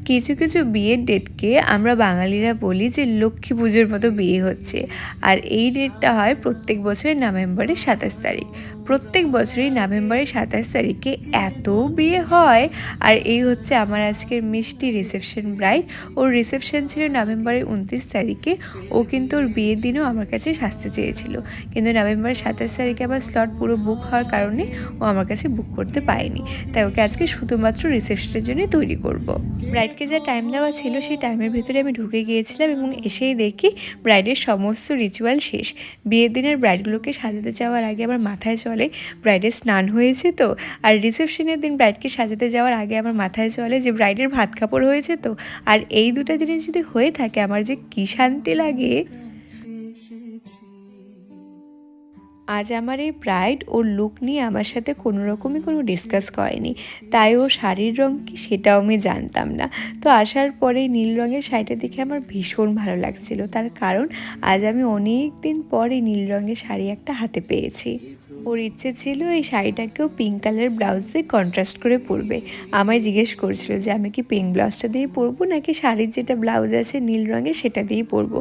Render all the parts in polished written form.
কিছু কিছু বিয়ের ডেটকে আমরা বাঙালিরা বলি যে লক্ষ্মী পুজোর মতো বিয়ে হচ্ছে। আর এই ডেটটা হয় প্রত্যেক বছরের নভেম্বরের 27 তারিখ। প্রত্যেক বছরই নভেম্বরের 27 তারিখে এত বিয়ে হয়। আর এই হচ্ছে আমার আজকের মিষ্টি রিসেপশন ব্রাইড। ওর রিসেপশন ছিল নভেম্বরের 29 তারিখে। ও কিন্তু ওর বিয়ের দিনও আমার কাছে সাজতে চেয়েছিল, কিন্তু নভেম্বরের 27 তারিখে আমার স্লট পুরো বুক হওয়ার কারণে ও আমার কাছে বুক করতে পারেনি। তাই ওকে আজকে শুধুমাত্র রিসেপশনের জন্য তৈরি করব। ব্রাইডকে যা টাইম দেওয়া ছিল সেই টাইমের ভিতরে আমি ঢুকে গিয়েছিলাম এবং এসেই দেখি ব্রাইডের সমস্ত রিচুয়াল শেষ। বিয়ের দিনের ব্রাইডগুলোকে সাজাতে যাওয়ার আগে আমার মাথায় চলে ব্রাইডের স্নান হয়েছে তো, আর রিসেপশনের দিন ব্রাইডকে সাজাতে যাওয়ার আগে আমার মাথায় চলে যে ব্রাইডের ভাত কাপড় হয়েছে তো। আর এই দুটো জিনিস যদি হয়ে থাকে আমার যে কী শান্তি লাগে। আজ আমার এই ব্রাইড ওর লুক নিয়ে আমার সাথে কোনো রকমই কোনো ডিসকাস করেনি, তাই ও শাড়ির রঙ কি সেটাও আমি জানতাম না। তো আসার পরে নীল রঙের শাড়িটা দেখে আমার ভীষণ ভালো লাগছিল, তার কারণ আজ আমি অনেক দিন পরে নীল রঙের শাড়ি একটা হাতে পেয়েছি। ওর ইচ্ছে ছিল এই শাড়িটাকেও পিঙ্ক কালার ব্লাউজ দিয়ে কন্ট্রাস্ট করে পরবে। আমায় জিজ্ঞেস করছিল যে আমি কি পিঙ্ক ব্লাউজটা দিয়ে পরবো নাকি শাড়ির যেটা ব্লাউজ আছে নীল রঙের সেটা দিয়েই পরবো।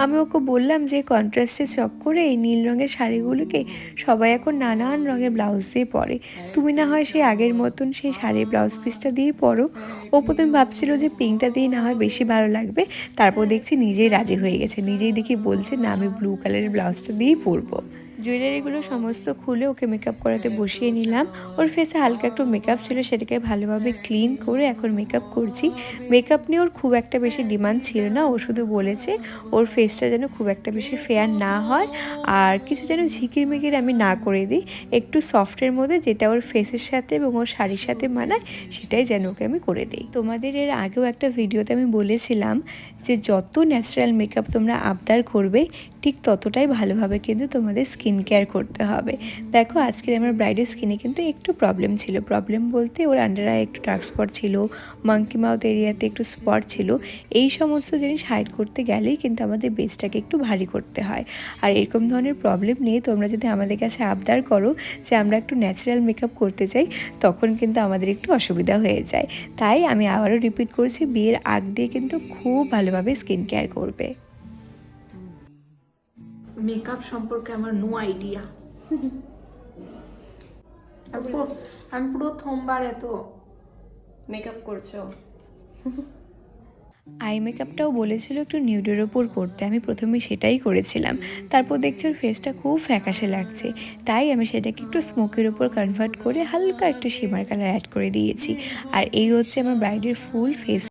আমি ওকে বললাম যে কন্ট্রাস্টের চক্করে এই নীল রঙের শাড়িগুলোকে সবাই এখন নানান রঙের ব্লাউজ দিয়ে পরে, তুমি না হয় সেই আগের মতন সেই শাড়ির ব্লাউজ পিসটা দিয়েই পরো। ও প্রথমে ভাবছিল যে পিঙ্কটা দিয়ে না হয় বেশি ভালো লাগবে, তারপর দেখছি নিজেই রাজি হয়ে গেছে, নিজেই দেখি বলছে না আমি ব্লু কালারের ব্লাউজটা দিয়েই পরবো। জুয়েলারিগুলো সমস্ত খুলে ওকে মেকআপ করাতে বসিয়ে নিলাম। ওর ফেসে হালকা একটু মেকআপ ছিল, সেটাকে ভালোভাবে ক্লিন করে এখন মেকআপ করছি। মেকআপ নিয়ে ওর খুব একটা বেশি ডিমান্ড ছিল না, ও শুধু বলেছে ওর ফেসটা যেন খুব একটা বেশি ফেয়ার না হয় আর কিছু যেন ঝিকিরমিকির আমি না করে দিই, একটু সফটের মধ্যে যেটা ওর ফেসের সাথে এবং ওর শাড়ির সাথে মানায় সেটাই যেন ওকে আমি করে দিই। তোমাদের এর আগেও একটা ভিডিওতে আমি বলেছিলাম যে যত ন্যাচারাল মেকআপ তোমরা আবদার করবে ঠিক ততটাই ভালোভাবে কিন্তু তোমাদের স্কিন কেয়ার করতে হবে। দেখো আজকে আমার ব্রাইডের স্কিনে কিন্তু একটু প্রবলেম ছিল, প্রবলেম বলতে ওর আন্ডার আই একটু ডার্ক স্পট ছিল, মাঙ্কি মাউথ এরিয়াতে একটু স্পট ছিল। এই সমস্ত জিনিস হাইড করতে গেলেই কিন্তু আমাদের বেসটাকে একটু ভারী করতে হয়। আর এরকম ধরনের প্রবলেম নিয়ে তোমরা যদি আমাদের কাছে আবদার করো যে আমরা একটু ন্যাচারাল মেকআপ করতে চাই, তখন কিন্তু আমাদের একটু অসুবিধা হয়ে যায়। তাই আমি আবারও রিপিট করছি, বিয়ের আগ দিয়ে কিন্তু খুব ভালোভাবে স্কিন কেয়ার করবে। মেকআপ সম্পর্কে আমার নো আইডিয়া। আমি প্রথমবার এত মেকআপ করছো। আই মেকআপটাও বলেছিল একটু নিউডের ওপর করতে, আমি প্রথমে সেটাই করেছিলাম। তারপর দেখছি ওর ফেসটা খুব ফ্যাকাশে লাগছে, তাই আমি সেটাকে একটু স্মোকের ওপর কনভার্ট করে হালকা একটু শিমার কালার অ্যাড করে দিয়েছি। আর এই হচ্ছে আমার ব্রাইডের ফুল ফেস।